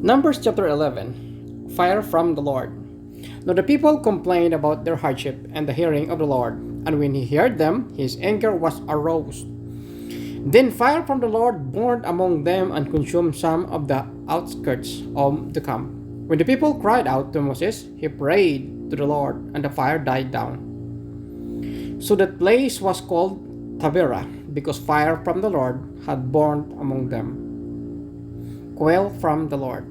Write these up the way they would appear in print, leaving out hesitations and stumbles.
Numbers chapter 11. Fire from the Lord. Now the people complained about their hardship and the hearing of the Lord, and when he heard them, his anger was aroused. Then fire from the Lord burned among them and consumed some of the outskirts of the camp. When the people cried out to Moses, he prayed to the Lord, and the fire died down. So that place was called Taberah, because fire from the Lord had burned among them. Quail from the Lord.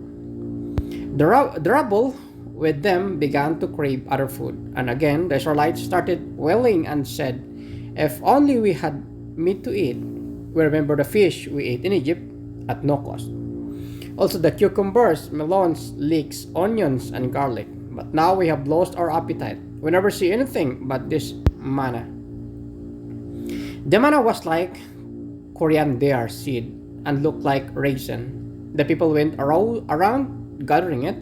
The rebel with them began to crave other food, and again the Israelites started wailing and said, "If only we had meat to eat. We remember the fish we ate in Egypt at no cost. Also the cucumbers, melons, leeks, onions, and garlic. But now we have lost our appetite. We never see anything but this manna." The manna was like coriander seed and looked like raisin. The people went around gathering it,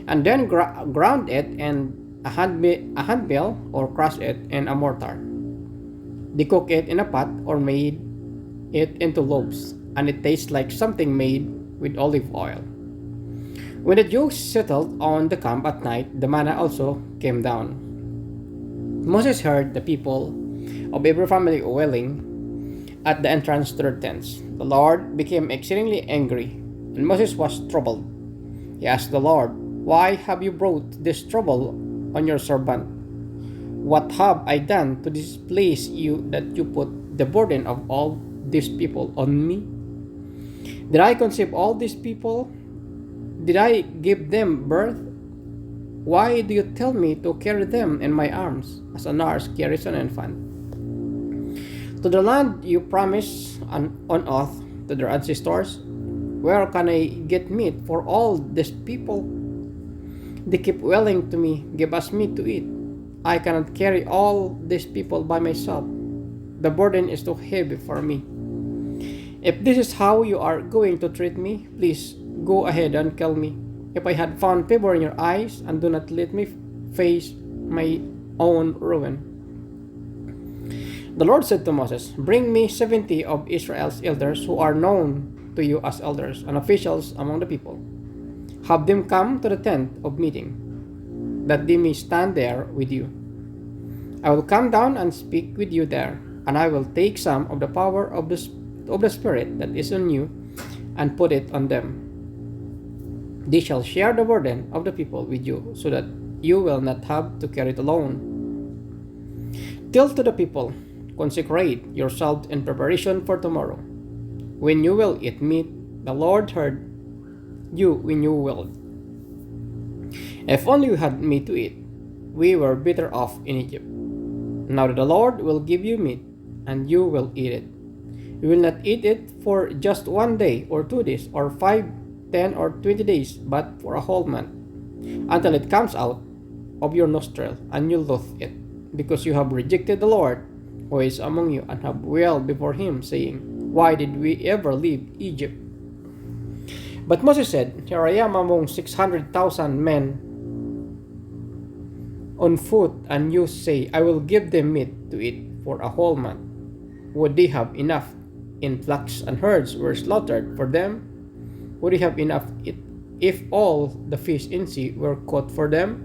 and then ground it in a handmill or crushed it in a mortar. They cooked it in a pot or made it into loaves, and it tastes like something made with olive oil. When the dew settled on the camp at night, the manna also came down. Moses heard the people of every family wailing at the entrance to their tents. The Lord became exceedingly angry, and Moses was troubled. He asked the Lord, "Why have you brought this trouble on your servant? What have I done to displease you that you put the burden of all these people on me? Did I conceive all these people? Did I give them birth? Why do you tell me to carry them in my arms as a nurse carries an infant? To the land you promised on oath to their ancestors, where can I get meat for all these people? They keep wailing to me, 'Give us meat to eat.' I cannot carry all these people by myself. The burden is too heavy for me. If this is how you are going to treat me, please go ahead and kill me. If I had found favor in your eyes, and do not let me face my own ruin." The Lord said to Moses, "Bring me 70 of Israel's elders who are known to you as elders and officials among the people. Have them come to the tent of meeting, that they may stand there with you. I will come down and speak with you there, and I will take some of the power of the Spirit that is on you and put it on them. They shall share the burden of the people with you, so that you will not have to carry it alone. Tell to the people, 'Consecrate yourselves in preparation for tomorrow, when you will eat meat. The Lord heard you when you willed. If only we had meat to eat, we were better off in Egypt. Now the Lord will give you meat, and you will eat it. You will not eat it for just 1 day or 2 days or 5, 10 or 20 days, but for a whole month, until it comes out of your nostril, and you loathe it, because you have rejected the Lord who is among you, and have wailed before him, saying, Why did we ever leave Egypt?' But Moses said, 'Here I am among 600,000 men on foot, and you say, I will give them meat to eat for a whole month. Would they have enough in flocks and herds were slaughtered for them? Would they have enough if all the fish in sea were caught for them?'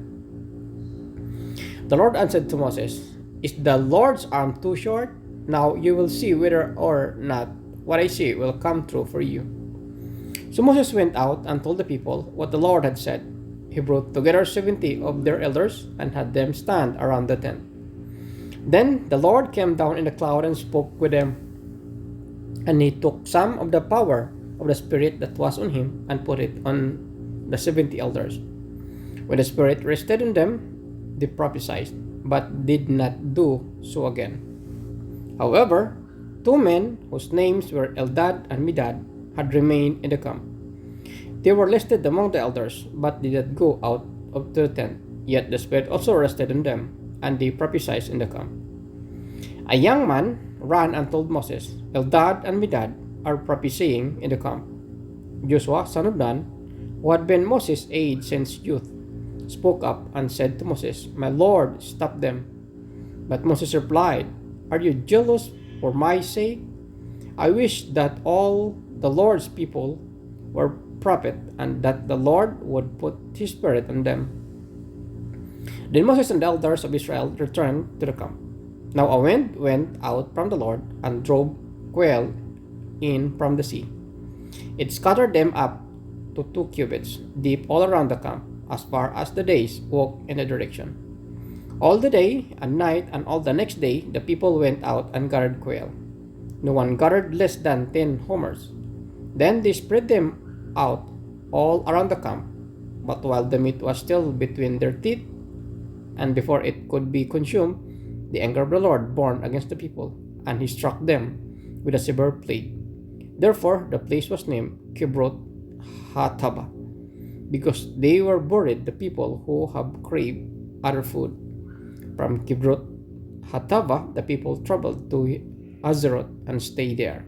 The Lord answered to Moses, 'Is the Lord's arm too short? Now you will see whether or not what I say will come true for you.' So Moses went out and told the people what the Lord had said. He brought together 70 of their elders and had them stand around the tent. Then the Lord came down in the cloud and spoke with them. And he took some of the power of the Spirit that was on him and put it on the 70 elders. When the Spirit rested on them, they prophesied, but did not do so again. However, 2 men whose names were Eldad and Medad had remained in the camp. They were listed among the elders, but did not go out of the tent. Yet the Spirit also rested on them, and they prophesied in the camp. A young man ran and told Moses, "Eldad and Medad are prophesying in the camp." Joshua, son of Nun, who had been Moses' aide since youth, spoke up and said to Moses, "My Lord, stop them." But Moses replied, "Are you jealous for my sake? I wish that all the Lord's people were prophet, and that the Lord would put his spirit on them. Then Moses and the elders of Israel returned to the camp. Now a wind went out from the Lord and drove quail in from the sea. It scattered them up to 2 cubits deep all around the camp, as far as the day's walk in the direction. All the day and night and all the next day the people went out and gathered quail. No one gathered less than 10 homers. Then they spread them out all around the camp, but while the meat was still between their teeth, and before it could be consumed, the anger of the Lord burned against the people, and he struck them with a severe plague. Therefore the place was named Kibroth Hattava, because they were buried the people who have craved other food. From Kibroth Hattava the people traveled to Hazeroth and stayed there.